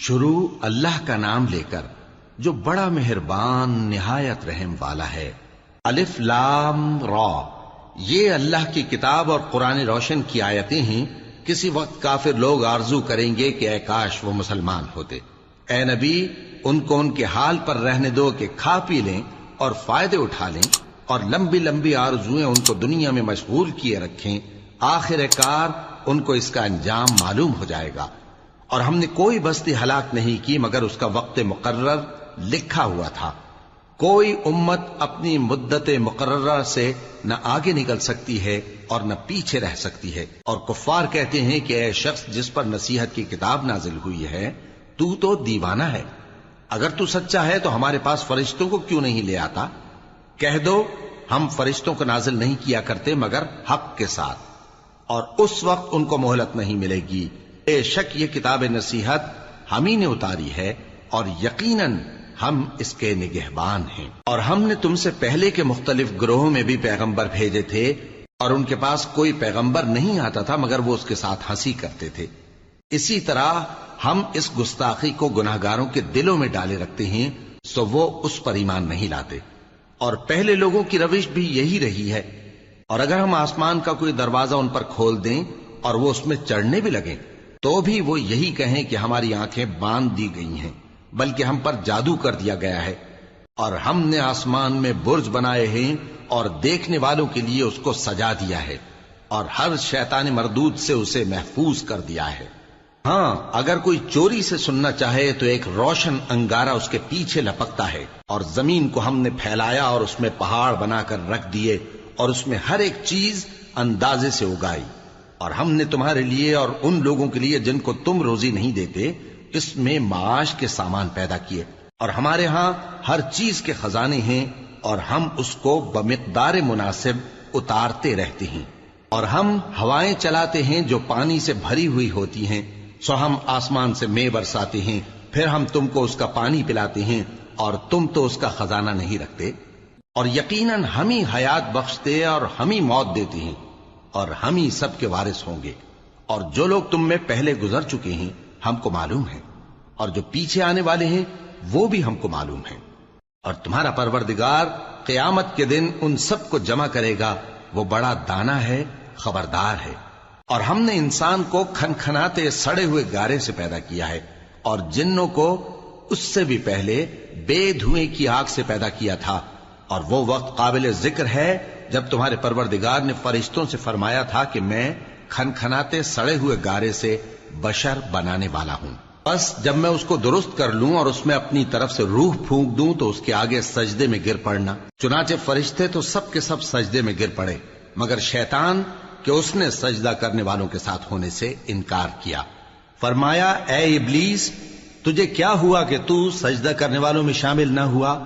شروع اللہ کا نام لے کر جو بڑا مہربان نہایت رحم والا ہے۔ الف لام را، یہ اللہ کی کتاب اور قرآن روشن کی آیتیں ہیں۔ کسی وقت کافر لوگ آرزو کریں گے کہ اے کاش وہ مسلمان ہوتے۔ اے نبی، ان کو ان کے حال پر رہنے دو کہ کھا پی لیں اور فائدے اٹھا لیں، اور لمبی لمبی آرزویں ان کو دنیا میں مشغول کیے رکھیں۔ آخر کار ان کو اس کا انجام معلوم ہو جائے گا۔ اور ہم نے کوئی بستی ہلاک نہیں کی مگر اس کا وقت مقرر لکھا ہوا تھا۔ کوئی امت اپنی مدت مقررہ سے نہ آگے نکل سکتی ہے اور نہ پیچھے رہ سکتی ہے۔ اور کفار کہتے ہیں کہ اے شخص جس پر نصیحت کی کتاب نازل ہوئی ہے، تو دیوانہ ہے۔ اگر تو سچا ہے تو ہمارے پاس فرشتوں کو کیوں نہیں لے آتا؟ کہہ دو ہم فرشتوں کو نازل نہیں کیا کرتے مگر حق کے ساتھ، اور اس وقت ان کو مہلت نہیں ملے گی۔ بے شک یہ کتاب نصیحت ہم ہی نے اتاری ہے، اور یقیناً ہم اس کے نگہبان ہیں۔ اور ہم نے تم سے پہلے کے مختلف گروہوں میں بھی پیغمبر بھیجے تھے، اور ان کے پاس کوئی پیغمبر نہیں آتا تھا مگر وہ اس کے ساتھ ہنسی کرتے تھے۔ اسی طرح ہم اس گستاخی کو گناہگاروں کے دلوں میں ڈالے رکھتے ہیں، سو وہ اس پر ایمان نہیں لاتے۔ اور پہلے لوگوں کی روش بھی یہی رہی ہے۔ اور اگر ہم آسمان کا کوئی دروازہ ان پر کھول دیں اور وہ اس میں چڑھنے بھی لگیں تو بھی وہ یہی کہیں کہ ہماری آنکھیں باندھ دی گئی ہیں، بلکہ ہم پر جادو کر دیا گیا ہے۔ اور ہم نے آسمان میں برج بنائے ہیں اور دیکھنے والوں کے لیے اس کو سجا دیا ہے، اور ہر شیطان مردود سے اسے محفوظ کر دیا ہے۔ ہاں، اگر کوئی چوری سے سننا چاہے تو ایک روشن انگارہ اس کے پیچھے لپکتا ہے، اور زمین کو ہم نے پھیلایا اور اس میں پہاڑ بنا کر رکھ دیے، اور اس میں ہر ایک چیز اندازے سے اگائی۔ اور ہم نے تمہارے لیے اور ان لوگوں کے لیے جن کو تم روزی نہیں دیتے اس میں معاش کے سامان پیدا کیے، اور ہمارے ہاں ہر چیز کے خزانے ہیں، اور ہم اس کو بمقدار مناسب اتارتے رہتے ہیں۔ اور ہم ہوائیں چلاتے ہیں جو پانی سے بھری ہوئی ہوتی ہیں، سو ہم آسمان سے مے برساتے ہیں، پھر ہم تم کو اس کا پانی پلاتے ہیں، اور تم تو اس کا خزانہ نہیں رکھتے۔ اور یقیناً ہم ہی حیات بخشتے اور ہم ہی موت دیتے ہیں، اور ہم ہی سب کے وارث ہوں گے۔ اور جو لوگ تم میں پہلے گزر چکے ہیں ہم کو معلوم ہے، اور جو پیچھے آنے والے ہیں وہ بھی ہم کو معلوم ہے۔ اور تمہارا پروردگار قیامت کے دن ان سب کو جمع کرے گا، وہ بڑا دانا ہے، خبردار ہے۔ اور ہم نے انسان کو کھنکھناتے سڑے ہوئے گارے سے پیدا کیا ہے، اور جنوں کو اس سے بھی پہلے بے دھوئیں کی آگ سے پیدا کیا تھا۔ اور وہ وقت قابل ذکر ہے جب تمہارے پروردگار نے فرشتوں سے فرمایا تھا کہ میں کھنکھناتے سڑے ہوئے گارے سے بشر بنانے والا ہوں، بس جب میں اس کو درست کر لوں اور اس میں اپنی طرف سے روح پھونک دوں تو اس کے آگے سجدے میں گر پڑنا۔ چنانچہ فرشتے تو سب کے سب سجدے میں گر پڑے مگر شیطان کہ اس نے سجدہ کرنے والوں کے ساتھ ہونے سے انکار کیا۔ فرمایا اے ابلیس، تجھے کیا ہوا کہ تو سجدہ کرنے والوں میں شامل نہ ہوا؟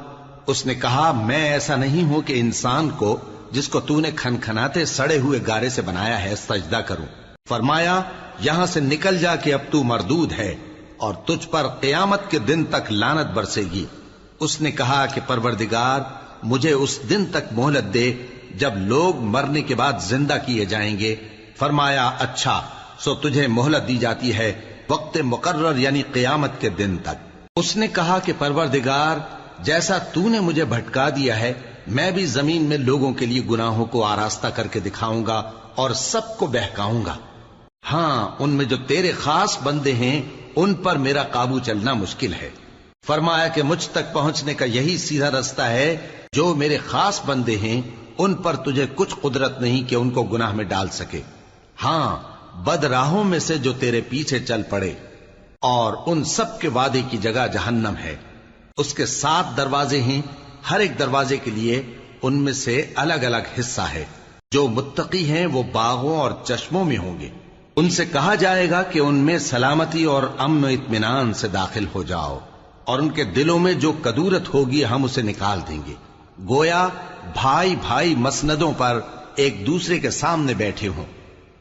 اس نے کہا میں ایسا نہیں ہوں کہ انسان کو جس کو تو نے کھنکھناتے سڑے ہوئے گارے سے بنایا ہے سجدہ کروں۔ فرمایا یہاں سے نکل جا کہ اب تو مردود ہے، اور تجھ پر قیامت کے دن تک لعنت برسے گی۔ اس نے کہا کہ پروردگار مجھے اس دن تک مہلت دے جب لوگ مرنے کے بعد زندہ کیے جائیں گے۔ فرمایا اچھا، سو تجھے مہلت دی جاتی ہے وقت مقرر یعنی قیامت کے دن تک۔ اس نے کہا کہ پروردگار جیسا تو نے مجھے بھٹکا دیا ہے میں بھی زمین میں لوگوں کے لیے گناہوں کو آراستہ کر کے دکھاؤں گا اور سب کو بہکاؤں گا۔ ہاں، ان میں جو تیرے خاص بندے ہیں ان پر میرا قابو چلنا مشکل ہے۔ فرمایا کہ مجھ تک پہنچنے کا یہی سیدھا رستہ ہے، جو میرے خاص بندے ہیں ان پر تجھے کچھ قدرت نہیں کہ ان کو گناہ میں ڈال سکے۔ ہاں، بد راہوں میں سے جو تیرے پیچھے چل پڑے، اور ان سب کے وعدے کی جگہ جہنم ہے۔ اس کے 7 دروازے ہیں، ہر ایک دروازے کے لیے ان میں سے الگ الگ حصہ ہے۔ جو متقی ہیں وہ باغوں اور چشموں میں ہوں گے۔ ان سے کہا جائے گا کہ ان میں سلامتی اور امن و اطمینان سے داخل ہو جاؤ، اور ان کے دلوں میں جو کدورت ہوگی ہم اسے نکال دیں گے، گویا بھائی بھائی مسندوں پر ایک دوسرے کے سامنے بیٹھے ہوں۔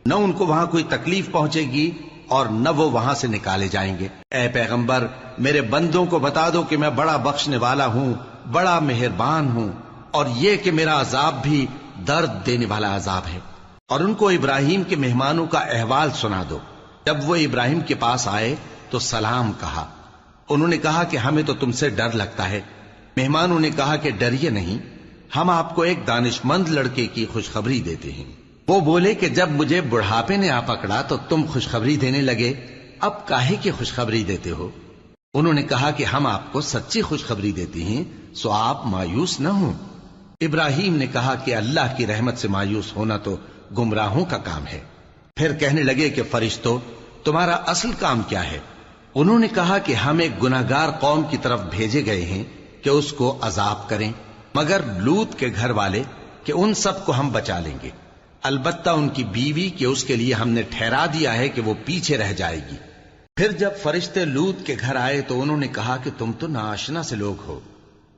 نہ ان کو وہاں کوئی تکلیف پہنچے گی اور نہ وہ وہاں سے نکالے جائیں گے۔ اے پیغمبر میرے بندوں کو بتا دو کہ میں بڑا بخشنے والا ہوں، بڑا مہربان ہوں، اور یہ کہ میرا عذاب بھی درد دینے والا عذاب ہے۔ اور ان کو ابراہیم کے مہمانوں کا احوال سنا دو۔ جب وہ ابراہیم کے پاس آئے تو سلام کہا، انہوں نے کہا کہ ہمیں تو تم سے ڈر لگتا ہے۔ مہمانوں نے کہا کہ ڈریے نہیں، ہم آپ کو ایک دانشمند لڑکے کی خوشخبری دیتے ہیں۔ وہ بولے کہ جب مجھے بڑھاپے نے آ پکڑا تو تم خوشخبری دینے لگے، اب کاہے کی خوشخبری دیتے ہو؟ انہوں نے کہا کہ ہم آپ کو سچی خوشخبری دیتے ہیں، سو آپ مایوس نہ ہوں۔ ابراہیم نے کہا کہ اللہ کی رحمت سے مایوس ہونا تو گمراہوں کا کام ہے۔ پھر کہنے لگے کہ فرشتوں، تمہارا اصل کام کیا ہے؟ انہوں نے کہا کہ ہم ایک گناہگار قوم کی طرف بھیجے گئے ہیں کہ اس کو عذاب کریں، مگر لوط کے گھر والے کہ ان سب کو ہم بچا لیں گے، البتہ ان کی بیوی کہ اس کے لیے ہم نے ٹھہرا دیا ہے کہ وہ پیچھے رہ جائے گی۔ پھر جب فرشتے لوط کے گھر آئے تو انہوں نے کہا کہ تم تو ناآشنا سے لوگ ہو۔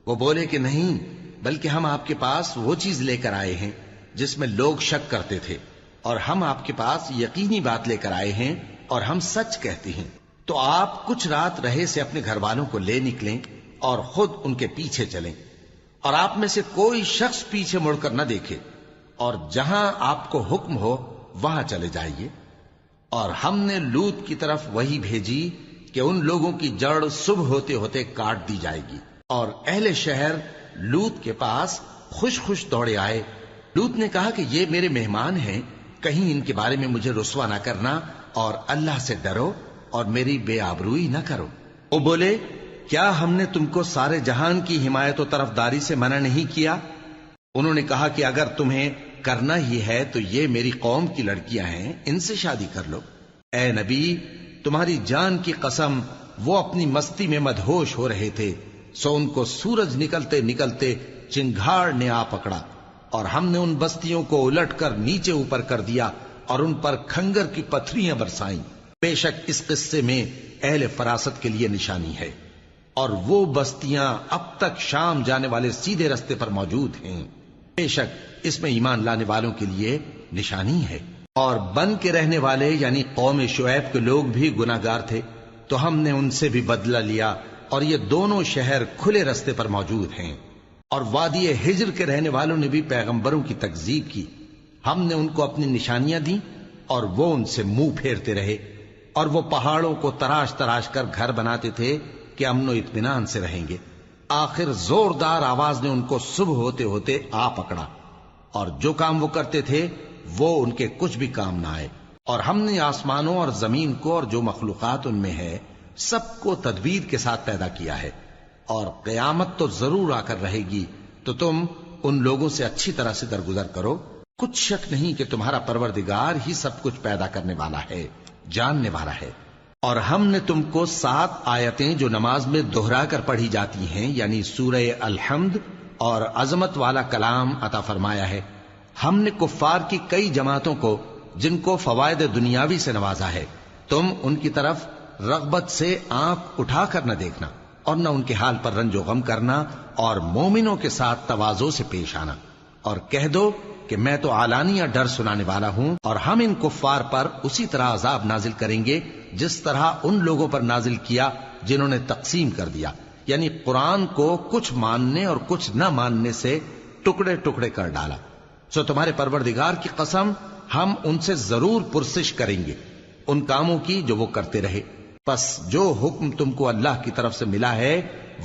وہ بولے کہ نہیں، بلکہ ہم آپ کے پاس وہ چیز لے کر آئے ہیں جس میں لوگ شک کرتے تھے، اور ہم آپ کے پاس یقینی بات لے کر آئے ہیں اور ہم سچ کہتے ہیں۔ تو آپ کچھ رات رہے سے اپنے گھر والوں کو لے نکلیں اور خود ان کے پیچھے چلیں، اور آپ میں سے کوئی شخص پیچھے مڑ کر نہ دیکھے، اور جہاں آپ کو حکم ہو وہاں چلے جائیے۔ اور ہم نے لوط کی طرف وہی بھیجی کہ ان لوگوں کی جڑ صبح ہوتے ہوتے کاٹ دی جائے گی، اور اہل شہر لوط کے پاس خوش خوش دوڑے آئے۔ لوط نے کہا کہ یہ میرے مہمان ہیں، کہیں ان کے بارے میں مجھے رسوا نہ کرنا، اور اللہ سے ڈرو اور میری بے آبروئی نہ کرو۔ وہ بولے، کیا ہم نے تم کو سارے جہان کی حمایت و طرفداری سے منع نہیں کیا؟ انہوں نے کہا کہ اگر تمہیں کرنا ہی ہے تو یہ میری قوم کی لڑکیاں ہیں، ان سے شادی کر لو۔ اے نبی، تمہاری جان کی قسم، وہ اپنی مستی میں مدہوش ہو رہے تھے، سو ان کو سورج نکلتے نکلتے چنگھاڑ نے آ پکڑا، اور ہم نے ان بستیوں کو الٹ کر نیچے اوپر کر دیا اور ان پر کھنگر کی پتھریاں برسائیں۔ بے شک اس قصے میں اہل فراست کے لیے نشانی ہے، اور وہ بستیاں اب تک شام جانے والے سیدھے رستے پر موجود ہیں۔ بے شک اس میں ایمان لانے والوں کے لیے نشانی ہے۔ اور بن کے رہنے والے یعنی قوم شعیب کے لوگ بھی گناہگار تھے، تو ہم نے ان سے بھی بدلہ لیا، اور یہ دونوں شہر کھلے رستے پر موجود ہیں۔ اور وادی ہجر کے رہنے والوں نے بھی پیغمبروں کی تکذیب کی، ہم نے ان کو اپنی نشانیاں دی اور وہ ان سے منہ پھیرتے رہے، اور وہ پہاڑوں کو تراش تراش کر گھر بناتے تھے کہ امن و اطمینان سے رہیں گے۔ آخر زوردار آواز نے ان کو صبح ہوتے ہوتے آ پکڑا، اور جو کام وہ کرتے تھے وہ ان کے کچھ بھی کام نہ آئے۔ اور ہم نے آسمانوں اور زمین کو اور جو مخلوقات ان میں ہے سب کو تدبیر کے ساتھ پیدا کیا ہے، اور قیامت تو ضرور آ کر رہے گی، تو تم ان لوگوں سے اچھی طرح سے درگزر کرو۔ کچھ شک نہیں کہ تمہارا پروردگار ہی سب کچھ پیدا کرنے والا ہے، جاننے والا ہے۔ اور ہم نے تم کو 7 آیتیں جو نماز میں دہرا کر پڑھی جاتی ہیں، یعنی سورہ الحمد اور عظمت والا کلام عطا فرمایا ہے۔ ہم نے کفار کی کئی جماعتوں کو جن کو فوائد دنیاوی سے نوازا ہے، تم ان کی طرف رغبت سے آنکھ اٹھا کر نہ دیکھنا، اور نہ ان کے حال پر رنج و غم کرنا، اور مومنوں کے ساتھ تواضع سے پیش آنا، اور کہہ دو کہ میں تو اعلانیہ ڈر سنانے والا ہوں، اور ہم ان کفار پر اسی طرح عذاب نازل کریں گے جس طرح ان لوگوں پر نازل کیا جنہوں نے تقسیم کر دیا، یعنی قرآن کو کچھ ماننے اور کچھ نہ ماننے سے ٹکڑے ٹکڑے کر ڈالا۔ سو تمہارے پروردگار کی قسم، ہم ان سے ضرور پرسش کریں گے ان کاموں کی جو وہ کرتے رہے۔ پس جو حکم تم کو اللہ کی طرف سے ملا ہے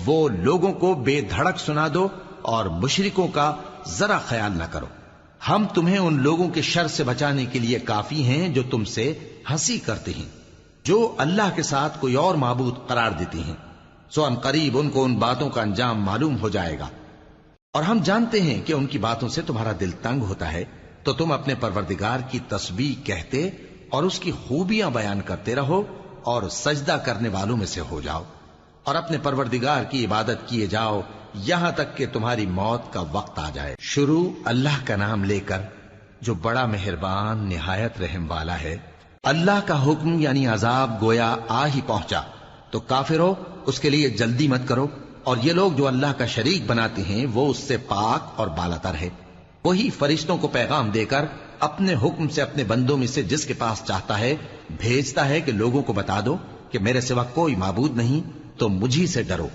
وہ لوگوں کو بے دھڑک سنا دو، اور مشرکوں کا ذرا خیال نہ کرو۔ ہم تمہیں ان لوگوں کے شر سے بچانے کے لیے کافی ہیں جو تم سے ہنسی کرتے ہیں، جو اللہ کے ساتھ کوئی اور معبود قرار دیتے ہیں، سو ان قریب ان کو ان باتوں کا انجام معلوم ہو جائے گا۔ اور ہم جانتے ہیں کہ ان کی باتوں سے تمہارا دل تنگ ہوتا ہے، تو تم اپنے پروردگار کی تسبیح کہتے اور اس کی خوبیاں بیان کرتے رہو، اور سجدہ کرنے والوں میں سے ہو جاؤ، اور اپنے پروردگار کی عبادت کیے جاؤ یہاں تک کہ تمہاری موت کا وقت آ جائے۔ شروع اللہ کا نام لے کر جو بڑا مہربان نہایت رحم والا ہے۔ اللہ کا حکم یعنی عذاب گویا آ ہی پہنچا، تو کافرو اس کے لیے جلدی مت کرو، اور یہ لوگ جو اللہ کا شریک بناتے ہیں وہ اس سے پاک اور بالاتر ہے۔ وہی فرشتوں کو پیغام دے کر اپنے حکم سے اپنے بندوں میں سے جس کے پاس چاہتا ہے بھیجتا ہے کہ لوگوں کو بتا دو کہ میرے سوا کوئی معبود نہیں، تو مجھی سے ڈرو۔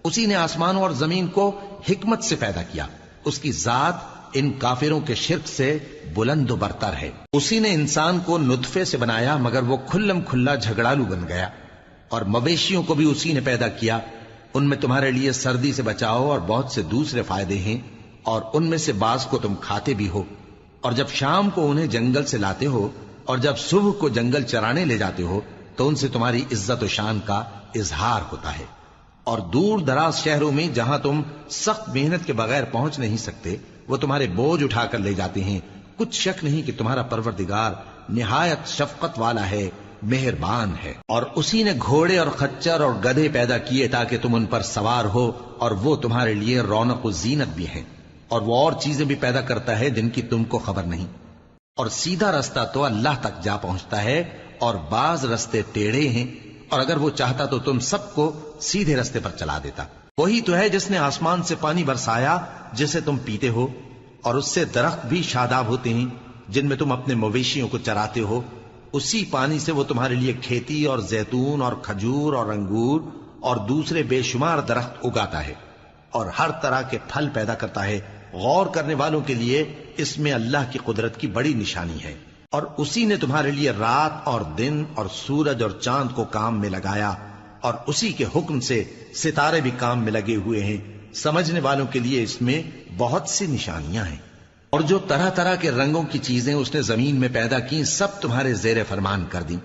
اسی نے آسمانوں اور زمین کو حکمت سے پیدا کیا، اس کی ذات ان کافروں کے شرک سے بلند و برتر ہے۔ اسی نے انسان کو نطفے سے بنایا مگر وہ کھلم کھلا جھگڑالو بن گیا، اور مویشیوں کو بھی اسی نے پیدا کیا، ان میں تمہارے لیے سردی سے بچاؤ اور بہت سے دوسرے فائدے ہیں، اور ان میں سے بعض کو تم کھاتے بھی ہو۔ اور جب شام کو انہیں جنگل سے لاتے ہو اور جب صبح کو جنگل چرانے لے جاتے ہو تو ان سے تمہاری عزت و شان کا اظہار ہوتا ہے۔ اور دور دراز شہروں میں جہاں تم سخت محنت کے بغیر پہنچ نہیں سکتے وہ تمہارے بوجھ اٹھا کر لے جاتے ہیں۔ کچھ شک نہیں کہ تمہارا پروردگار نہایت شفقت والا ہے، مہربان ہے۔ اور اسی نے گھوڑے اور خچر اور گدھے پیدا کیے تاکہ تم ان پر سوار ہو، اور وہ تمہارے لیے رونق و زینت بھی ہیں۔ اور وہ اور چیزیں بھی پیدا کرتا ہے جن کی تم کو خبر نہیں۔ اور سیدھا رستہ تو اللہ تک جا پہنچتا ہے، اور بعض رستے ٹیڑھے ہیں، اور اگر وہ چاہتا تو تم سب کو سیدھے رستے پر چلا دیتا۔ وہی تو ہے جس نے آسمان سے پانی برسایا جسے تم پیتے ہو، اور اس سے درخت بھی شاداب ہوتے ہیں جن میں تم اپنے مویشیوں کو چراتے ہو۔ اسی پانی سے وہ تمہارے لیے کھیتی اور زیتون اور کھجور اور انگور اور دوسرے بے شمار درخت اگاتا ہے، اور ہر طرح کے پھل پیدا کرتا ہے۔ غور کرنے والوں کے لیے اس میں اللہ کی قدرت کی بڑی نشانی ہے۔ اور اسی نے تمہارے لیے رات اور دن اور سورج اور چاند کو کام میں لگایا، اور اسی کے حکم سے ستارے بھی کام میں لگے ہوئے ہیں۔ سمجھنے والوں کے لیے اس میں بہت سی نشانیاں ہیں۔ اور جو طرح طرح کے رنگوں کی چیزیں اس نے زمین میں پیدا کی سب تمہارے زیر فرمان کر دیں۔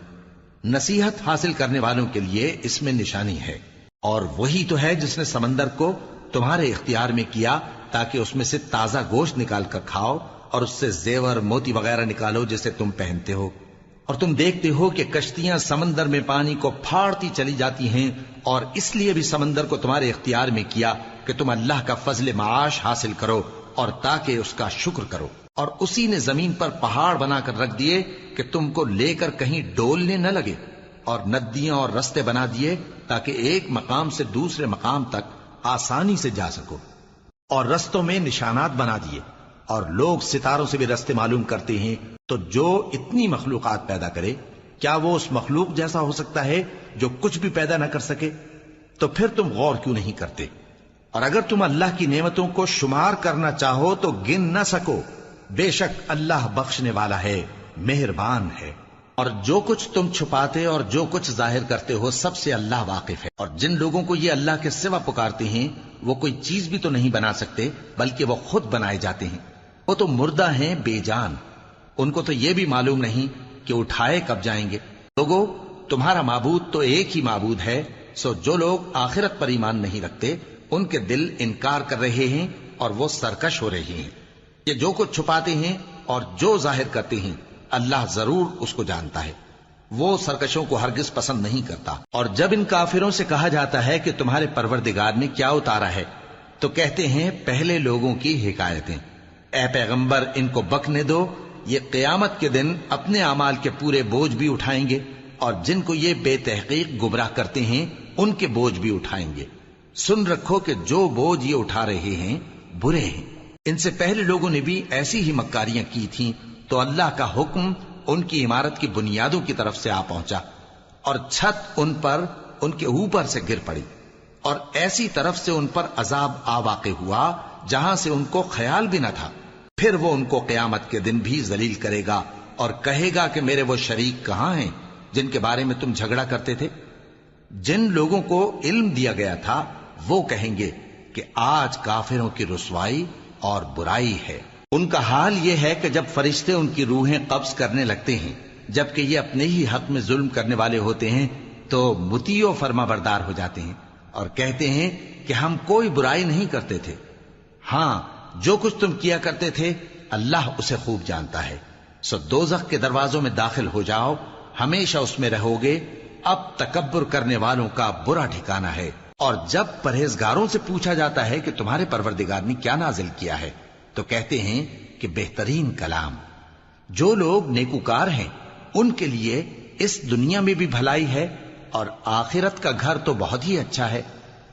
نصیحت حاصل کرنے والوں کے لیے اس میں نشانی ہے۔ اور وہی تو ہے جس نے سمندر کو تمہارے اختیار میں کیا تاکہ اس میں سے تازہ گوشت نکال کر کھاؤ، اور اس سے زیور موتی وغیرہ نکالو جسے تم پہنتے ہو۔ اور تم دیکھتے ہو کہ کشتیاں سمندر میں پانی کو پھاڑتی چلی جاتی ہیں، اور اس لیے بھی سمندر کو تمہارے اختیار میں کیا کہ تم اللہ کا فضل معاش حاصل کرو اور تاکہ اس کا شکر کرو۔ اور اسی نے زمین پر پہاڑ بنا کر رکھ دیے کہ تم کو لے کر کہیں ڈولنے نہ لگے، اور ندیاں اور رستے بنا دیے تاکہ ایک مقام سے دوسرے مقام تک آسانی سے جا سکو، اور رستوں میں نشانات بنا دیے۔ اور لوگ ستاروں سے بھی رستے معلوم کرتے ہیں۔ تو جو اتنی مخلوقات پیدا کرے کیا وہ اس مخلوق جیسا ہو سکتا ہے جو کچھ بھی پیدا نہ کر سکے؟ تو پھر تم غور کیوں نہیں کرتے؟ اور اگر تم اللہ کی نعمتوں کو شمار کرنا چاہو تو گن نہ سکو۔ بے شک اللہ بخشنے والا ہے، مہربان ہے۔ اور جو کچھ تم چھپاتے اور جو کچھ ظاہر کرتے ہو سب سے اللہ واقف ہے۔ اور جن لوگوں کو یہ اللہ کے سوا پکارتے ہیں وہ کوئی چیز بھی تو نہیں بنا سکتے بلکہ وہ خود بنائے جاتے ہیں۔ وہ تو مردہ ہیں بے جان، ان کو تو یہ بھی معلوم نہیں کہ اٹھائے کب جائیں گے۔ لوگو، تمہارا معبود تو ایک ہی معبود ہے، سو جو لوگ آخرت پر ایمان نہیں رکھتے ان کے دل انکار کر رہے ہیں اور وہ سرکش ہو رہے ہیں۔ یہ جو کچھ چھپاتے ہیں اور جو ظاہر کرتے ہیں اللہ ضرور اس کو جانتا ہے۔ وہ سرکشوں کو ہرگز پسند نہیں کرتا۔ اور جب ان کافروں سے کہا جاتا ہے کہ تمہارے پروردگار نے کیا اتارا ہے تو کہتے ہیں پہلے لوگوں کی حکایتیں۔ اے پیغمبر، ان کو بکنے دو، یہ قیامت کے دن اپنے اعمال کے پورے بوجھ بھی اٹھائیں گے، اور جن کو یہ بے تحقیق گمراہ کرتے ہیں ان کے بوجھ بھی اٹھائیں گے۔ سن رکھو کہ جو بوجھ یہ اٹھا رہے ہیں برے ہیں۔ ان سے پہلے لوگوں نے بھی ایسی ہی مکاریاں کی تھیں تو اللہ کا حکم ان کی عمارت کی بنیادوں کی طرف سے آ پہنچا، اور چھت ان پر ان کے اوپر سے گر پڑی، اور ایسی طرف سے ان پر عذاب آ واقع ہوا جہاں سے ان کو خیال بھی نہ تھا۔ پھر وہ ان کو قیامت کے دن بھی ذلیل کرے گا اور کہے گا کہ میرے وہ شریک کہاں ہیں جن کے بارے میں تم جھگڑا کرتے تھے؟ جن لوگوں کو علم دیا گیا تھا وہ کہیں گے کہ آج کافروں کی رسوائی اور برائی ہے۔ ان کا حال یہ ہے کہ جب فرشتے ان کی روحیں قبض کرنے لگتے ہیں جبکہ یہ اپنے ہی حق میں ظلم کرنے والے ہوتے ہیں تو مطیع و فرما بردار ہو جاتے ہیں اور کہتے ہیں کہ ہم کوئی برائی نہیں کرتے تھے۔ ہاں، جو کچھ تم کیا کرتے تھے اللہ اسے خوب جانتا ہے۔ سو دوزخ کے دروازوں میں داخل ہو جاؤ، ہمیشہ اس میں رہو گے۔ اب تکبر کرنے والوں کا برا ٹھکانہ ہے۔ اور جب پرہیزگاروں سے پوچھا جاتا ہے کہ تمہارے پروردگار نے کیا نازل کیا ہے تو کہتے ہیں کہ بہترین کلام۔ جو لوگ نیکوکار ہیں ان کے لیے اس دنیا میں بھی بھلائی ہے اور آخرت کا گھر تو بہت ہی اچھا ہے،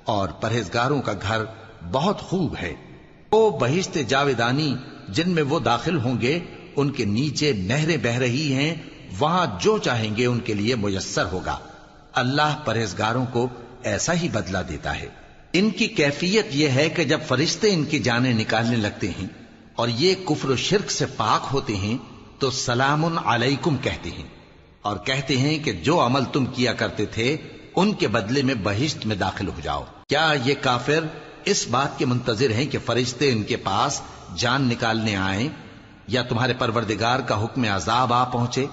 اور پرہیزگاروں کا گھر بہت خوب ہے۔ وہ بہشت جاویدانی جن میں وہ داخل ہوں گے، ان کے نیچے نہریں بہہ رہی ہیں، وہاں جو چاہیں گے ان کے لیے میسر ہوگا۔ اللہ پرہیزگاروں کو ایسا ہی بدلہ دیتا ہے۔ ان کی کیفیت یہ ہے کہ جب فرشتے ان کی جانیں نکالنے لگتے ہیں اور یہ کفر و شرک سے پاک ہوتے ہیں تو سلام علیکم کہتے ہیں، اور کہتے ہیں کہ جو عمل تم کیا کرتے تھے ان کے بدلے میں بہشت میں داخل ہو جاؤ۔ کیا یہ کافر اس بات کے منتظر ہیں کہ فرشتے ان کے پاس جان نکالنے آئیں یا تمہارے پروردگار کا حکم عذاب آ پہنچے؟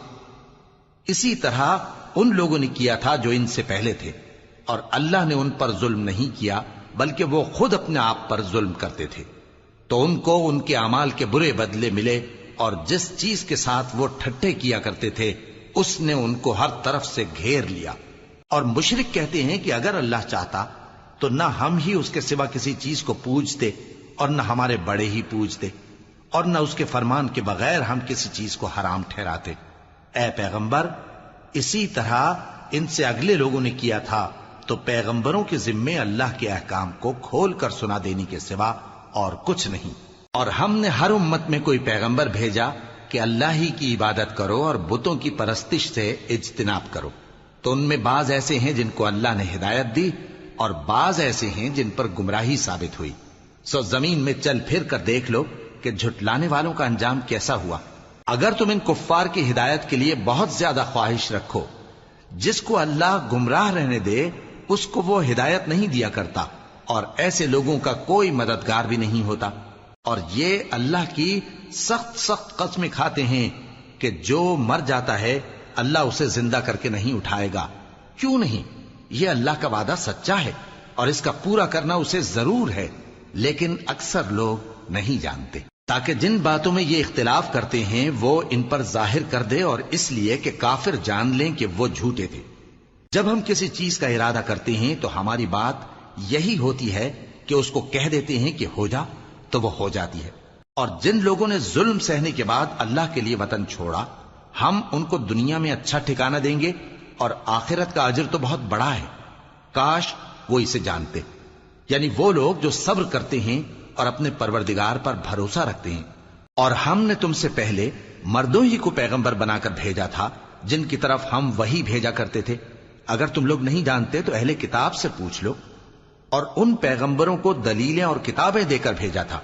اسی طرح ان لوگوں نے کیا تھا جو ان سے پہلے تھے، اور اللہ نے ان پر ظلم نہیں کیا بلکہ وہ خود اپنے آپ پر ظلم کرتے تھے، تو ان کو ان کے اعمال کے برے بدلے ملے، اور جس چیز کے ساتھ وہ ٹھٹھے کیا کرتے تھے اس نے ان کو ہر طرف سے گھیر لیا۔ اور مشرک کہتے ہیں کہ اگر اللہ چاہتا تو نہ ہم ہی اس کے سوا کسی چیز کو پوجتے اور نہ ہمارے بڑے ہی پوجتے، اور نہ اس کے فرمان کے بغیر ہم کسی چیز کو حرام ٹھہراتے۔ اے پیغمبر، اسی طرح ان سے اگلے لوگوں نے کیا تھا، تو پیغمبروں کے ذمے اللہ کے احکام کو کھول کر سنا دینے کے سوا اور کچھ نہیں۔ اور ہم نے ہر امت میں کوئی پیغمبر بھیجا کہ اللہ ہی کی عبادت کرو اور بتوں کی پرستش سے اجتناب کرو، تو ان میں بعض ایسے ہیں جن کو اللہ نے ہدایت دی اور بعض ایسے ہیں جن پر گمراہی ثابت ہوئی۔ سو زمین میں چل پھر کر دیکھ لو کہ جھٹلانے والوں کا انجام کیسا ہوا۔ اگر تم ان کفار کی ہدایت کے لیے بہت زیادہ خواہش رکھو، جس کو اللہ گمراہ رہنے دے اس کو وہ ہدایت نہیں دیا کرتا، اور ایسے لوگوں کا کوئی مددگار بھی نہیں ہوتا۔ اور یہ اللہ کی سخت قسمیں کھاتے ہیں کہ جو مر جاتا ہے اللہ اسے زندہ کر کے نہیں اٹھائے گا۔ کیوں نہیں؟ یہ اللہ کا وعدہ سچا ہے اور اس کا پورا کرنا اسے ضرور ہے، لیکن اکثر لوگ نہیں جانتے۔ تاکہ جن باتوں میں یہ اختلاف کرتے ہیں وہ ان پر ظاہر کر دے، اور اس لیے کہ کافر جان لیں کہ وہ جھوٹے تھے۔ جب ہم کسی چیز کا ارادہ کرتے ہیں تو ہماری بات یہی ہوتی ہے کہ اس کو کہہ دیتے ہیں کہ ہو جا، تو وہ ہو جاتی ہے۔ اور جن لوگوں نے ظلم سہنے کے بعد اللہ کے لیے وطن چھوڑا، ہم ان کو دنیا میں اچھا ٹھکانہ دیں گے، اور آخرت کا اجر تو بہت بڑا ہے۔ کاش وہ اسے جانتے، یعنی وہ لوگ جو صبر کرتے ہیں اور اپنے پروردگار پر بھروسہ رکھتے ہیں۔ اور ہم نے تم سے پہلے مردوں ہی کو پیغمبر بنا کر بھیجا تھا جن کی طرف ہم وحی بھیجا کرتے تھے۔ اگر تم لوگ نہیں جانتے تو اہل کتاب سے پوچھ لو۔ اور ان پیغمبروں کو دلیلیں اور کتابیں دے کر بھیجا تھا،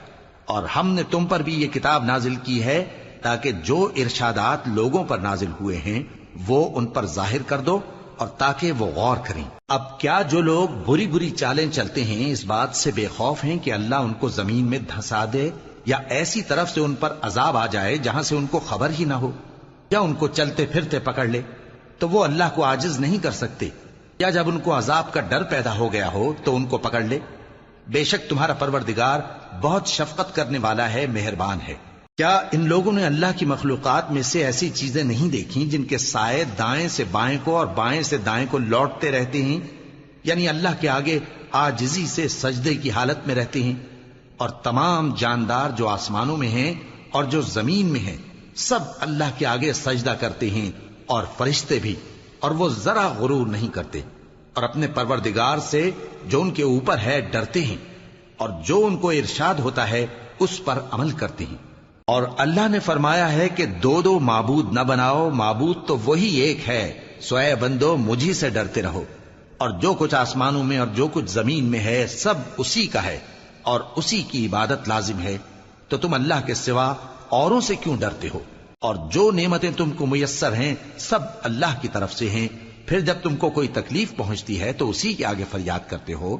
اور ہم نے تم پر بھی یہ کتاب نازل کی ہے تاکہ جو ارشادات لوگوں پر نازل ہوئے ہیں وہ ان پر ظاہر کر دو، اور تاکہ وہ غور کریں۔ اب کیا جو لوگ بری بری چالیں چلتے ہیں اس بات سے بے خوف ہیں کہ اللہ ان کو زمین میں دھسا دے، یا ایسی طرف سے ان پر عذاب آ جائے جہاں سے ان کو خبر ہی نہ ہو، یا ان کو چلتے پھرتے پکڑ لے تو وہ اللہ کو عاجز نہیں کر سکتے، یا جب ان کو عذاب کا ڈر پیدا ہو گیا ہو تو ان کو پکڑ لے؟ بے شک تمہارا پروردگار بہت شفقت کرنے والا ہے، مہربان ہے۔ کیا ان لوگوں نے اللہ کی مخلوقات میں سے ایسی چیزیں نہیں دیکھی جن کے سائے دائیں سے بائیں کو اور بائیں سے دائیں کو لوٹتے رہتے ہیں، یعنی اللہ کے آگے عاجزی سے سجدے کی حالت میں رہتے ہیں؟ اور تمام جاندار جو آسمانوں میں ہیں اور جو زمین میں ہیں سب اللہ کے آگے سجدہ کرتے ہیں، اور فرشتے بھی، اور وہ ذرا غرور نہیں کرتے، اور اپنے پروردگار سے جو ان کے اوپر ہے ڈرتے ہیں، اور جو ان کو ارشاد ہوتا ہے اس پر عمل کرتے ہیں۔ اور اللہ نے فرمایا ہے کہ دو دو معبود نہ بناؤ، معبود تو وہی ایک ہے، سو اے بندو مجھی سے ڈرتے رہو۔ اور جو کچھ آسمانوں میں اور جو کچھ زمین میں ہے سب اسی کا ہے، اور اسی کی عبادت لازم ہے، تو تم اللہ کے سوا اوروں سے کیوں ڈرتے ہو؟ اور جو نعمتیں تم کو میسر ہیں سب اللہ کی طرف سے ہیں۔ پھر جب تم کو کوئی تکلیف پہنچتی ہے تو اسی کے آگے فریاد کرتے ہو،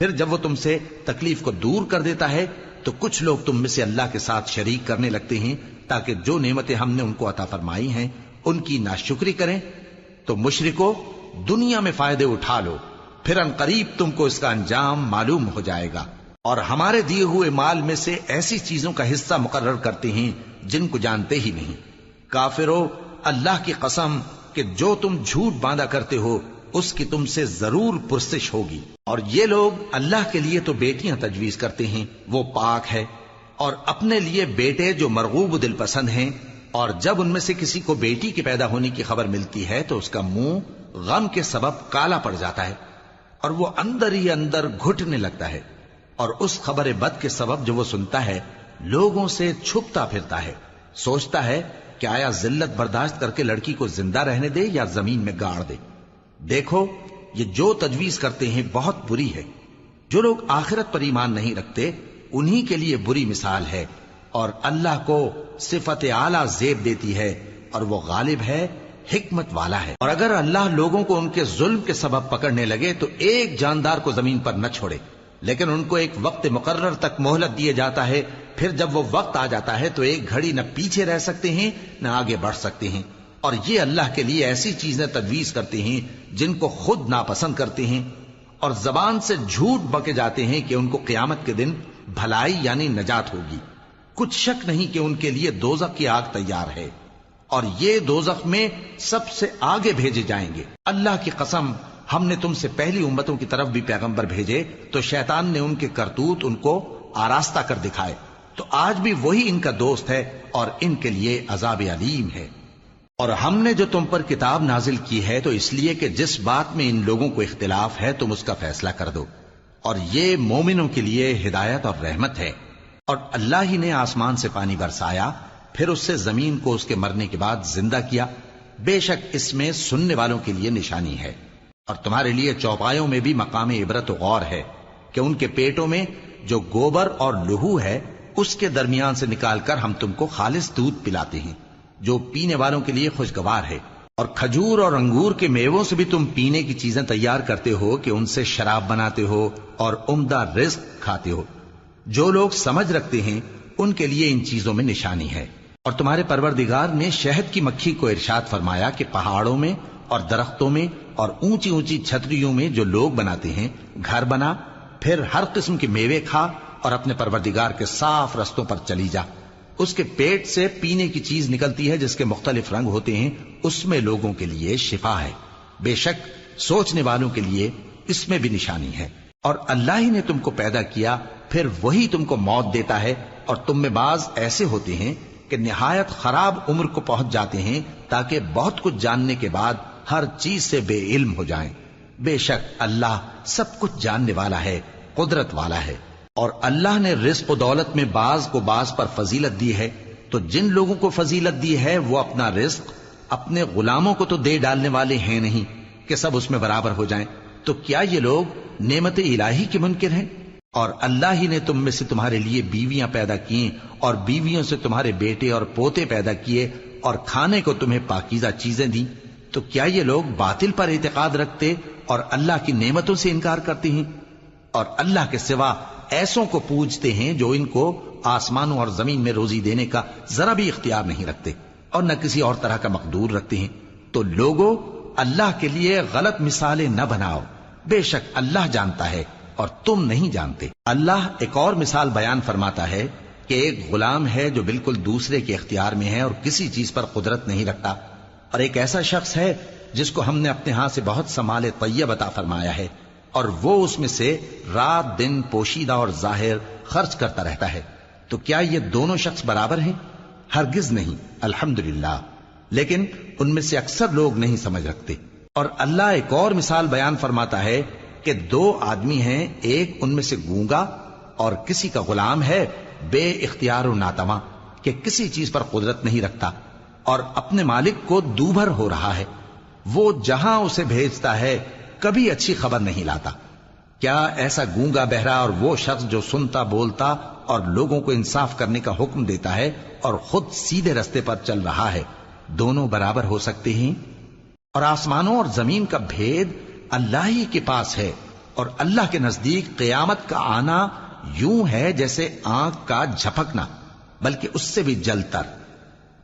پھر جب وہ تم سے تکلیف کو دور کر دیتا ہے تو کچھ لوگ تم میں سے اللہ کے ساتھ شریک کرنے لگتے ہیں تاکہ جو نعمتیں ہم نے ان کو عطا فرمائی ہیں ان کی ناشکری کریں۔ تو مشرکو، دنیا میں فائدے اٹھا لو، پھر ان قریب تم کو اس کا انجام معلوم ہو جائے گا۔ اور ہمارے دیے ہوئے مال میں سے ایسی چیزوں کا حصہ مقرر کرتے ہیں جن کو جانتے ہی نہیں۔ کافرو، اللہ کی قسم کہ جو تم جھوٹ باندھا کرتے ہو اس کی تم سے ضرور پرسش ہوگی۔ اور یہ لوگ اللہ کے لیے تو بیٹیاں تجویز کرتے ہیں، وہ پاک ہے، اور اپنے لیے بیٹے جو مرغوب دل پسند ہیں، اور جب ان میں سے کسی کو بیٹی کے پیدا ہونے کی خبر ملتی ہے تو اس کا منہ غم کے سبب کالا پڑ جاتا ہے، اور وہ اندر ہی اندر گھٹنے لگتا ہے، اور اس خبر بد کے سبب جو وہ سنتا ہے لوگوں سے چھپتا پھرتا ہے، سوچتا ہے کہ آیا ذلت برداشت کر کے لڑکی کو زندہ رہنے دے یا زمین میں گاڑ دے۔ دیکھو، یہ جو تجویز کرتے ہیں بہت بری ہے۔ جو لوگ آخرت پر ایمان نہیں رکھتے انہی کے لیے بری مثال ہے، اور اللہ کو صفت اعلیٰ زیب دیتی ہے، اور وہ غالب ہے حکمت والا ہے۔ اور اگر اللہ لوگوں کو ان کے ظلم کے سبب پکڑنے لگے تو ایک جاندار کو زمین پر نہ چھوڑے، لیکن ان کو ایک وقت مقرر تک مہلت دیے جاتا ہے، پھر جب وہ وقت آ جاتا ہے تو ایک گھڑی نہ پیچھے رہ سکتے ہیں نہ آگے بڑھ سکتے ہیں۔ اور یہ اللہ کے لیے ایسی چیزیں تجویز کرتے ہیں جن کو خود ناپسند کرتے ہیں، اور زبان سے جھوٹ بکے جاتے ہیں کہ ان کو قیامت کے دن بھلائی یعنی نجات ہوگی۔ کچھ شک نہیں کہ ان کے لیے دوزخ کی آگ تیار ہے، اور یہ دوزخ میں سب سے آگے بھیجے جائیں گے۔ اللہ کی قسم، ہم نے تم سے پہلی امتوں کی طرف بھی پیغمبر بھیجے تو شیطان نے ان کے کرتوت ان کو آراستہ کر دکھائے، تو آج بھی وہی ان کا دوست ہے اور ان کے لیے عذاب علیم ہے۔ اور ہم نے جو تم پر کتاب نازل کی ہے تو اس لیے کہ جس بات میں ان لوگوں کو اختلاف ہے تم اس کا فیصلہ کر دو، اور یہ مومنوں کے لیے ہدایت اور رحمت ہے۔ اور اللہ ہی نے آسمان سے پانی برسایا، پھر اس سے زمین کو اس کے مرنے کے بعد زندہ کیا، بے شک اس میں سننے والوں کے لیے نشانی ہے۔ اور تمہارے لیے چوپایوں میں بھی مقام عبرت و غور ہے کہ ان کے پیٹوں میں جو گوبر اور لہو ہے اس کے درمیان سے نکال کر ہم تم کو خالص دودھ پلاتے ہیں جو پینے والوں کے لیے خوشگوار ہے، اور کھجور اور انگور کے میووں سے بھی تم پینے کی چیزیں تیار کرتے ہو کہ ان سے شراب بناتے ہو اور عمدہ رزق کھاتے ہو۔ جو لوگ سمجھ رکھتے ہیں ان کے لیے ان چیزوں میں نشانی ہے۔ اور تمہارے پروردگار نے شہد کی مکھی کو ارشاد فرمایا کہ پہاڑوں میں اور درختوں میں اور اونچی اونچی چھتریوں میں جو لوگ بناتے ہیں گھر بنا، پھر ہر قسم کے میوے کھا اور اپنے پروردگار کے صاف رستوں پر چلی جا۔ اس کے پیٹ سے پینے کی چیز نکلتی ہے جس کے مختلف رنگ ہوتے ہیں، اس میں لوگوں کے لیے شفا ہے، بے شک سوچنے والوں کے لیے اس میں بھی نشانی ہے۔ اور اللہ ہی نے تم کو پیدا کیا، پھر وہی تم کو موت دیتا ہے، اور تم میں بعض ایسے ہوتے ہیں کہ نہایت خراب عمر کو پہنچ جاتے ہیں تاکہ بہت کچھ جاننے کے بعد ہر چیز سے بے علم ہو جائیں۔ بے شک اللہ سب کچھ جاننے والا ہے، قدرت والا ہے۔ اور اللہ نے رزق و دولت میں بعض کو بعض پر فضیلت دی ہے، تو جن لوگوں کو فضیلت دی ہے وہ اپنا رزق اپنے غلاموں کو تو دے ڈالنے والے ہیں نہیں کہ سب اس میں برابر ہو جائیں، تو کیا یہ لوگ نعمت الہی کے منکر ہیں؟ اور اللہ ہی نے تم میں سے تمہارے لیے بیویاں پیدا کی اور بیویوں سے تمہارے بیٹے اور پوتے پیدا کیے اور کھانے کو تمہیں پاکیزہ چیزیں دیں، تو کیا یہ لوگ باطل پر اعتقاد رکھتے اور اللہ کی نعمتوں سے انکار کرتے ہیں؟ اور اللہ کے سوا ایسوں کو پوجتے ہیں جو ان کو آسمانوں اور زمین میں روزی دینے کا ذرا بھی اختیار نہیں رکھتے اور نہ کسی اور طرح کا مقدور رکھتے ہیں۔ تو لوگوں، اللہ کے لیے غلط مثالیں نہ بناؤ، بے شک اللہ جانتا ہے اور تم نہیں جانتے۔ اللہ ایک اور مثال بیان فرماتا ہے کہ ایک غلام ہے جو بالکل دوسرے کے اختیار میں ہے اور کسی چیز پر قدرت نہیں رکھتا، اور ایک ایسا شخص ہے جس کو ہم نے اپنے ہاں سے بہت سا مال طیب عطا فرمایا ہے اور وہ اس میں سے رات دن پوشیدہ اور ظاہر خرچ کرتا رہتا ہے، تو کیا یہ دونوں شخص برابر ہیں؟ ہرگز نہیں، الحمدللہ، لیکن ان میں سے اکثر لوگ نہیں سمجھ رکھتے۔ اور اللہ ایک اور مثال بیان فرماتا ہے کہ دو آدمی ہیں، ایک ان میں سے گونگا اور کسی کا غلام ہے بے اختیار و ناتواں کہ کسی چیز پر قدرت نہیں رکھتا اور اپنے مالک کو دوبھر ہو رہا ہے، وہ جہاں اسے بھیجتا ہے کبھی اچھی خبر نہیں لاتا۔ کیا ایسا گونگا بہرا اور وہ شخص جو سنتا بولتا اور لوگوں کو انصاف کرنے کا حکم دیتا ہے اور خود سیدھے رستے پر چل رہا ہے، دونوں برابر ہو سکتے ہیں؟ اور آسمانوں اور زمین کا بھید اللہ ہی کے پاس ہے، اور اللہ کے نزدیک قیامت کا آنا یوں ہے جیسے آنکھ کا جھپکنا، بلکہ اس سے بھی جلتر۔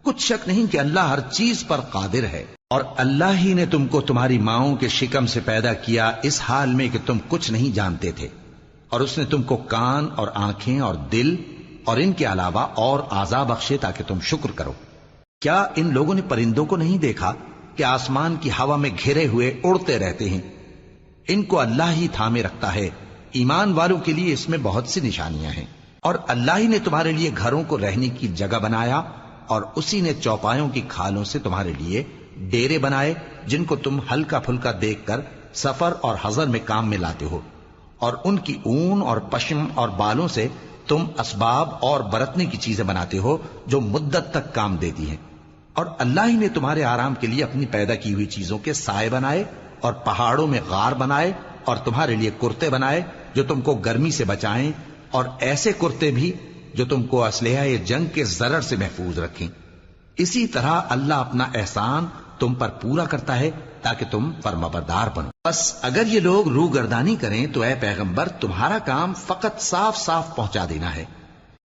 کچھ شک نہیں کہ اللہ ہر چیز پر قادر ہے۔ اور اللہ ہی نے تم کو تمہاری ماؤں کے شکم سے پیدا کیا اس حال میں کہ تم کچھ نہیں جانتے تھے، اور اس نے تم کو کان اور آنکھیں اور دل اور ان کے علاوہ اور اعضاء بخشے تاکہ تم شکر کرو۔ کیا ان لوگوں نے پرندوں کو نہیں دیکھا کہ آسمان کی ہوا میں گھرے ہوئے اڑتے رہتے ہیں؟ ان کو اللہ ہی تھامے رکھتا ہے۔ ایمان والوں کے لیے اس میں بہت سی نشانیاں ہیں۔ اور اللہ ہی نے تمہارے لیے گھروں کو رہنے کی جگہ بنایا، اور اسی نے چوپایوں کی کھالوں سے تمہارے لیے ڈیرے بنائے جن کو تم ہلکا پھلکا دیکھ کر سفر اور حضر میں کام میں لاتے ہو، اور ان کی اون اور پشم اور بالوں سے تم اسباب اور برتنے کی چیزیں بناتے ہو جو مدت تک کام دیتی ہیں۔ اور اللہ ہی نے تمہارے آرام کے لیے اپنی پیدا کی ہوئی چیزوں کے سائے بنائے اور پہاڑوں میں غار بنائے اور تمہارے لیے کرتے بنائے جو تم کو گرمی سے بچائیں، اور ایسے کرتے بھی جو تم کو اسلحہ جنگ کے ضرر سے محفوظ رکھیں۔ اسی طرح اللہ اپنا احسان تم پر پورا کرتا ہے تاکہ تم فرمانبردار بنو۔ بس اگر یہ لوگ روگردانی کریں تو اے پیغمبر تمہارا کام فقط صاف صاف پہنچا دینا ہے۔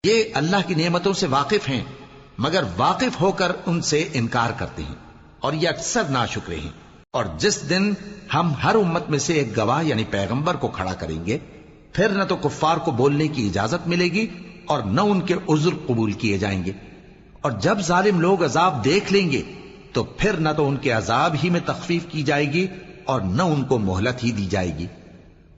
یہ اللہ کی نعمتوں سے واقف ہیں مگر واقف ہو کر ان سے انکار کرتے ہیں اور یہ اکثر ناشکرے ہیں۔ اور جس دن ہم ہر امت میں سے ایک گواہ یعنی پیغمبر کو کھڑا کریں گے، پھر نہ تو کفار کو بولنے کی اجازت ملے گی اور نہ ان کے عذر قبول کیے جائیں گے۔ اور جب ظالم لوگ عذاب دیکھ لیں گے تو پھر نہ تو ان کے عذاب ہی میں تخفیف کی جائے گی اور نہ ان کو مہلت ہی دی جائے گی۔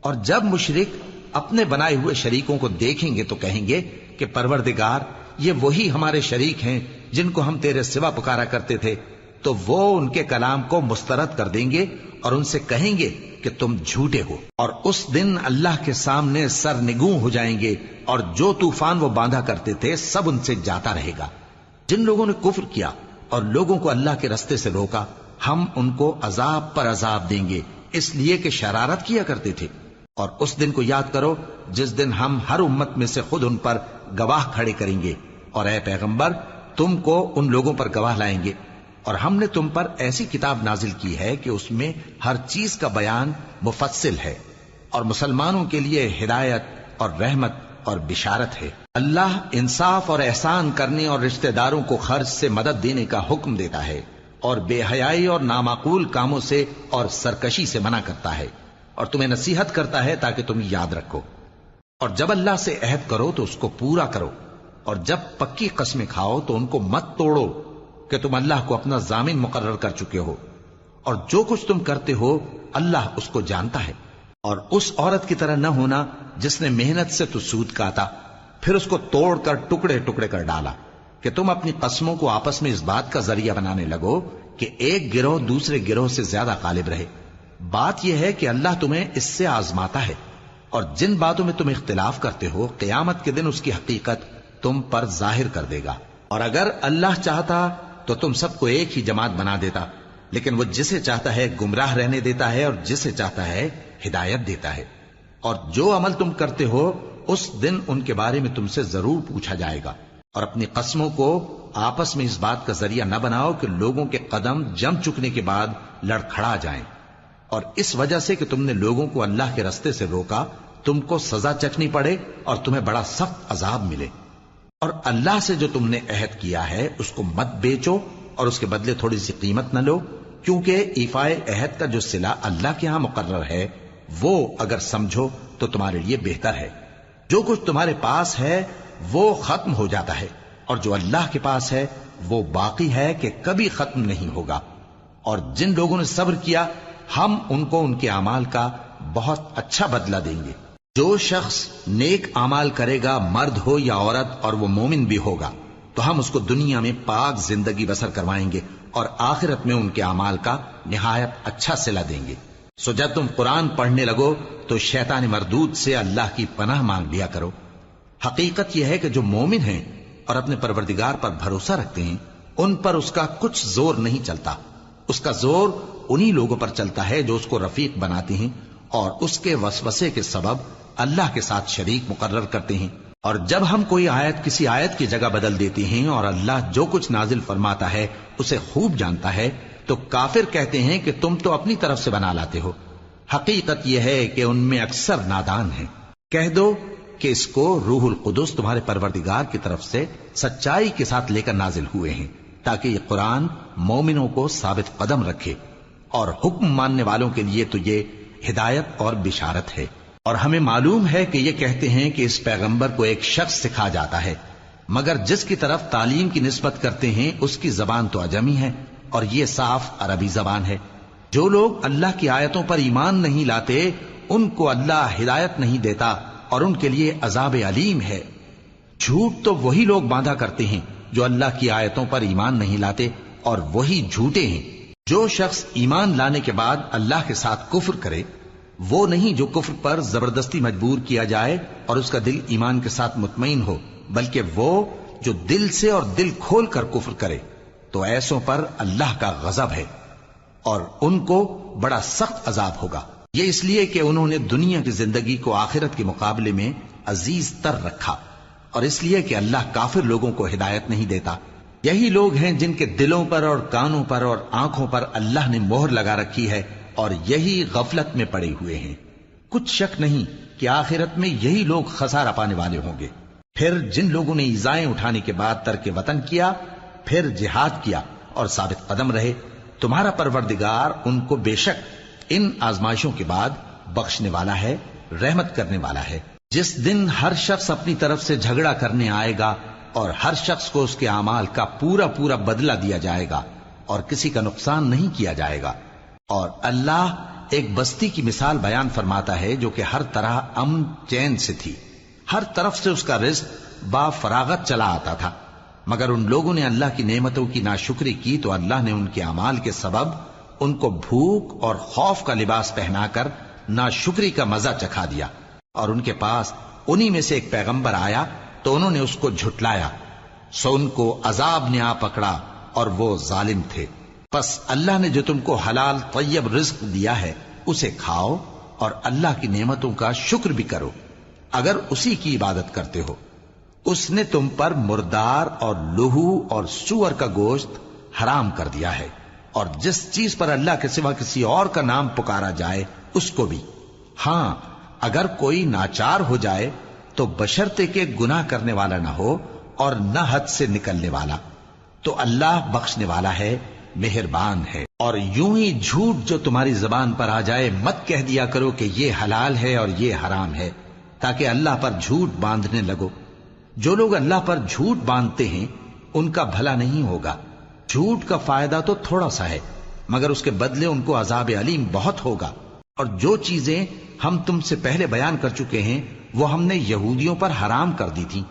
اور جب مشرک اپنے بنائے ہوئے شریکوں کو دیکھیں گے تو کہیں گے کہ پروردگار یہ وہی ہمارے شریک ہیں جن کو ہم تیرے سوا پکارا کرتے تھے، تو وہ ان کے کلام کو مسترد کر دیں گے اور ان سے کہیں گے کہ تم جھوٹے ہو۔ اور اس دن اللہ کے سامنے سرنگوں ہو جائیں گے اور جو طوفان وہ باندھا کرتے تھے سب ان سے جاتا رہے گا۔ جن لوگوں نے کفر کیا اور لوگوں کو اللہ کے رستے سے روکا، ہم ان کو عذاب پر عذاب دیں گے اس لیے کہ شرارت کیا کرتے تھے۔ اور اس دن کو یاد کرو جس دن ہم ہر امت میں سے خود ان پر گواہ کھڑے کریں گے، اور اے پیغمبر تم کو ان لوگوں پر گواہ لائیں گے۔ اور ہم نے تم پر ایسی کتاب نازل کی ہے کہ اس میں ہر چیز کا بیان مفصل ہے اور مسلمانوں کے لیے ہدایت اور رحمت اور بشارت ہے۔ اللہ انصاف اور احسان کرنے اور رشتہ داروں کو خرچ سے مدد دینے کا حکم دیتا ہے اور بے حیائی اور نامعقول کاموں سے اور سرکشی سے منع کرتا ہے اور تمہیں نصیحت کرتا ہے تاکہ تم یاد رکھو۔ اور جب اللہ سے عہد کرو تو اس کو پورا کرو، اور جب پکی قسمیں کھاؤ تو ان کو مت توڑو کہ تم اللہ کو اپنا ضامن مقرر کر چکے ہو، اور جو کچھ تم کرتے ہو اللہ اس کو جانتا ہے۔ اور اس عورت کی طرح نہ ہونا جس نے محنت سے تو سود کاتا پھر اس کو توڑ کر ٹکڑے ٹکڑے کر ڈالا، کہ تم اپنی قسموں کو آپس میں اس بات کا ذریعہ بنانے لگو کہ ایک گروہ دوسرے گروہ سے زیادہ غالب رہے۔ بات یہ ہے کہ اللہ تمہیں اس سے آزماتا ہے، اور جن باتوں میں تم اختلاف کرتے ہو قیامت کے دن اس کی حقیقت تم پر ظاہر کر دے گا۔ اور اگر اللہ چاہتا تو تم سب کو ایک ہی جماعت بنا دیتا، لیکن وہ جسے چاہتا ہے گمراہ رہنے دیتا ہے اور جسے چاہتا ہے ہدایت دیتا ہے۔ اور جو عمل تم کرتے ہو اس دن ان کے بارے میں تم سے ضرور پوچھا جائے گا۔ اور اپنی قسموں کو آپس میں اس بات کا ذریعہ نہ بناؤ کہ لوگوں کے قدم جم چکنے کے بعد لڑکھڑا جائیں، اور اس وجہ سے کہ تم نے لوگوں کو اللہ کے رستے سے روکا تم کو سزا چکھنی پڑے اور تمہیں بڑا سخت عذاب ملے۔ اور اللہ سے جو تم نے عہد کیا ہے اس کو مت بیچو اور اس کے بدلے تھوڑی سی قیمت نہ لو، کیونکہ ایفائے عہد کا جو صلہ اللہ کے ہاں مقرر ہے وہ اگر سمجھو تو تمہارے لیے بہتر ہے۔ جو کچھ تمہارے پاس ہے وہ ختم ہو جاتا ہے، اور جو اللہ کے پاس ہے وہ باقی ہے کہ کبھی ختم نہیں ہوگا۔ اور جن لوگوں نے صبر کیا ہم ان کو ان کے اعمال کا بہت اچھا بدلہ دیں گے۔ جو شخص نیک اعمال کرے گا مرد ہو یا عورت اور وہ مومن بھی ہوگا تو ہم اس کو دنیا میں پاک زندگی بسر کروائیں گے اور آخرت میں ان کے اعمال کا نہایت اچھا صلہ دیں گے۔ سو جب تم قرآن پڑھنے لگو تو شیطان مردود سے اللہ کی پناہ مانگ لیا کرو۔ حقیقت یہ ہے کہ جو مومن ہیں اور اپنے پروردگار پر بھروسہ رکھتے ہیں ان پر اس کا کچھ زور نہیں چلتا۔ اس کا زور انہی لوگوں پر چلتا ہے جو اس کو رفیق بناتے ہیں اور اس کے وسوسے کے سبب اللہ کے ساتھ شریک مقرر کرتے ہیں۔ اور جب ہم کوئی آیت کسی آیت کی جگہ بدل دیتے ہیں اور اللہ جو کچھ نازل فرماتا ہے اسے خوب جانتا ہے تو کافر کہتے ہیں کہ تم تو اپنی طرف سے بنا لاتے ہو۔ حقیقت یہ ہے کہ ان میں اکثر نادان ہیں۔ کہہ دو کہ اس کو روح القدس تمہارے پروردگار کی طرف سے سچائی کے ساتھ لے کر نازل ہوئے ہیں تاکہ یہ قرآن مومنوں کو ثابت قدم رکھے، اور حکم ماننے والوں کے لیے تو یہ ہدایت اور بشارت ہے۔ اور ہمیں معلوم ہے کہ یہ کہتے ہیں کہ اس پیغمبر کو ایک شخص سکھا جاتا ہے، مگر جس کی طرف تعلیم کی نسبت کرتے ہیں اس کی زبان تو عجمی ہے اور یہ صاف عربی زبان ہے۔ جو لوگ اللہ کی آیتوں پر ایمان نہیں لاتے ان کو اللہ ہدایت نہیں دیتا اور ان کے لیے عذاب علیم ہے۔ جھوٹ تو وہی لوگ باندھا کرتے ہیں جو اللہ کی آیتوں پر ایمان نہیں لاتے، اور وہی جھوٹے ہیں۔ جو شخص ایمان لانے کے بعد اللہ کے ساتھ کفر کرے وہ نہیں جو کفر پر زبردستی مجبور کیا جائے اور اس کا دل ایمان کے ساتھ مطمئن ہو، بلکہ وہ جو دل سے اور دل کھول کر کفر کرے تو ایسوں پر اللہ کا غضب ہے اور ان کو بڑا سخت عذاب ہوگا۔ یہ اس لیے کہ انہوں نے دنیا کی زندگی کو آخرت کے مقابلے میں عزیز تر رکھا، اور اس لیے کہ اللہ کافر لوگوں کو ہدایت نہیں دیتا یہی لوگ ہیں جن کے دلوں پر اور کانوں پر اور آنکھوں پر اللہ نے مہر لگا رکھی ہے اور یہی غفلت میں پڑے ہوئے ہیں۔ کچھ شک نہیں کہ آخرت میں یہی لوگ خسارہ پانے والے ہوں گے۔ پھر جن لوگوں نے ایذائیں اٹھانے کے بعد ترک وطن کیا، پھر جہاد کیا اور ثابت قدم رہے، تمہارا پروردگار ان کو بے شک ان آزمائشوں کے بعد بخشنے والا ہے، رحمت کرنے والا ہے۔ جس دن ہر شخص اپنی طرف سے جھگڑا کرنے آئے گا اور ہر شخص کو اس کے اعمال کا پورا پورا بدلہ دیا جائے گا اور کسی کا نقصان نہیں کیا جائے گا۔ اور اللہ ایک بستی کی مثال بیان فرماتا ہے جو کہ ہر طرح امن چین سے تھی، ہر طرف سے اس کا رزق با فراغت چلا آتا تھا، مگر ان لوگوں نے اللہ کی نعمتوں کی ناشکری کی تو اللہ نے ان کے اعمال کے سبب ان کو بھوک اور خوف کا لباس پہنا کر ناشکری کا مزہ چکھا دیا۔ اور ان کے پاس انہی میں سے ایک پیغمبر آیا تو انہوں نے اس کو جھٹلایا، سو ان کو عذاب نے آ پکڑا اور وہ ظالم تھے۔ پس اللہ نے جو تم کو حلال طیب رزق دیا ہے اسے کھاؤ اور اللہ کی نعمتوں کا شکر بھی کرو اگر اسی کی عبادت کرتے ہو۔ اس نے تم پر مردار اور لہو اور سور کا گوشت حرام کر دیا ہے، اور جس چیز پر اللہ کے سوا کسی اور کا نام پکارا جائے اس کو بھی۔ ہاں اگر کوئی ناچار ہو جائے تو بشرطے کے گناہ کرنے والا نہ ہو اور نہ حد سے نکلنے والا، تو اللہ بخشنے والا ہے، مہربان ہے۔ اور یوں ہی جھوٹ جو تمہاری زبان پر آ جائے مت کہہ دیا کرو کہ یہ حلال ہے اور یہ حرام ہے، تاکہ اللہ پر جھوٹ باندھنے لگو۔ جو لوگ اللہ پر جھوٹ باندھتے ہیں ان کا بھلا نہیں ہوگا۔ جھوٹ کا فائدہ تو تھوڑا سا ہے، مگر اس کے بدلے ان کو عذاب علیم بہت ہوگا۔ اور جو چیزیں ہم تم سے پہلے بیان کر چکے ہیں وہ ہم نے یہودیوں پر حرام کر دی تھی،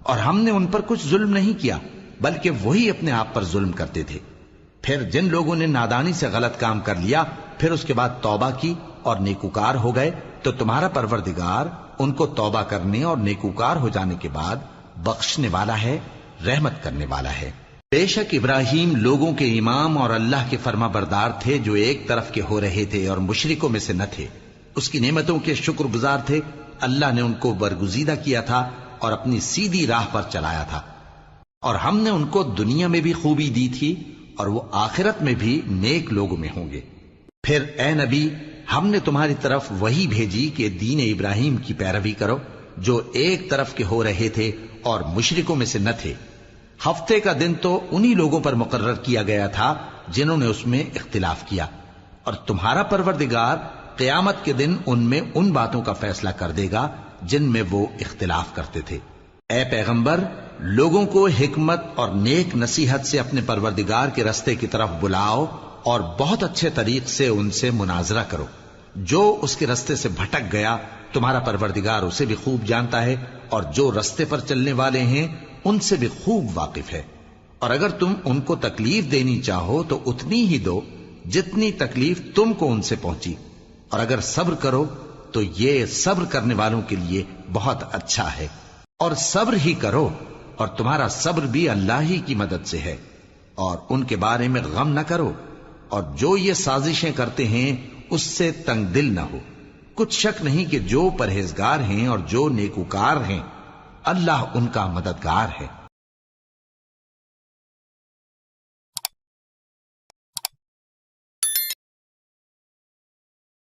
اور ہم نے ان پر کچھ ظلم نہیں کیا بلکہ وہی اپنے آپ پر ظلم کرتے تھے۔ پھر جن لوگوں نے نادانی سے غلط کام کر لیا پھر اس کے بعد توبہ کی اور نیکوکار ہو گئے تو تمہارا پروردگار ان کو توبہ کرنے اور نیکوکار ہو جانے کے بعد بخشنے والا ہے، رحمت کرنے والا ہے۔ بے شک ابراہیم لوگوں کے امام اور اللہ کے فرما بردار تھے جو ایک طرف کے ہو رہے تھے اور مشرکوں میں سے نہ تھے، اس کی نعمتوں کے شکر گزار تھے۔ اللہ نے ان کو برگزیدہ کیا تھا اور اپنی سیدھی راہ پر چلایا تھا، اور ہم نے ان کو دنیا میں بھی خوبی دی تھی اور وہ آخرت میں بھی نیک لوگوں میں ہوں گے۔ پھر اے نبی ہم نے تمہاری طرف وہی بھیجی کہ دین ابراہیم کی پیروی کرو جو ایک طرف کے ہو رہے تھے اور مشرکوں میں سے نہ تھے۔ ہفتے کا دن تو انہی لوگوں پر مقرر کیا گیا تھا جنہوں نے اس میں اختلاف کیا، اور تمہارا پروردگار قیامت کے دن ان میں ان باتوں کا فیصلہ کر دے گا جن میں وہ اختلاف کرتے تھے۔ اے پیغمبر لوگوں کو حکمت اور نیک نصیحت سے اپنے پروردگار کے رستے کی طرف بلاؤ اور بہت اچھے طریق سے ان سے مناظرہ کرو۔ جو اس کے رستے سے بھٹک گیا تمہارا پروردگار اسے بھی خوب جانتا ہے، اور جو رستے پر چلنے والے ہیں ان سے بھی خوب واقف ہے۔ اور اگر تم ان کو تکلیف دینی چاہو تو اتنی ہی دو جتنی تکلیف تم کو ان سے پہنچی، اور اگر صبر کرو تو یہ صبر کرنے والوں کے لیے بہت اچھا ہے۔ اور صبر ہی کرو، اور تمہارا صبر بھی اللہ ہی کی مدد سے ہے، اور ان کے بارے میں غم نہ کرو، اور جو یہ سازشیں کرتے ہیں اس سے تنگ دل نہ ہو۔ کچھ شک نہیں کہ جو پرہیزگار ہیں اور جو نیکوکار ہیں اللہ ان کا مددگار ہے۔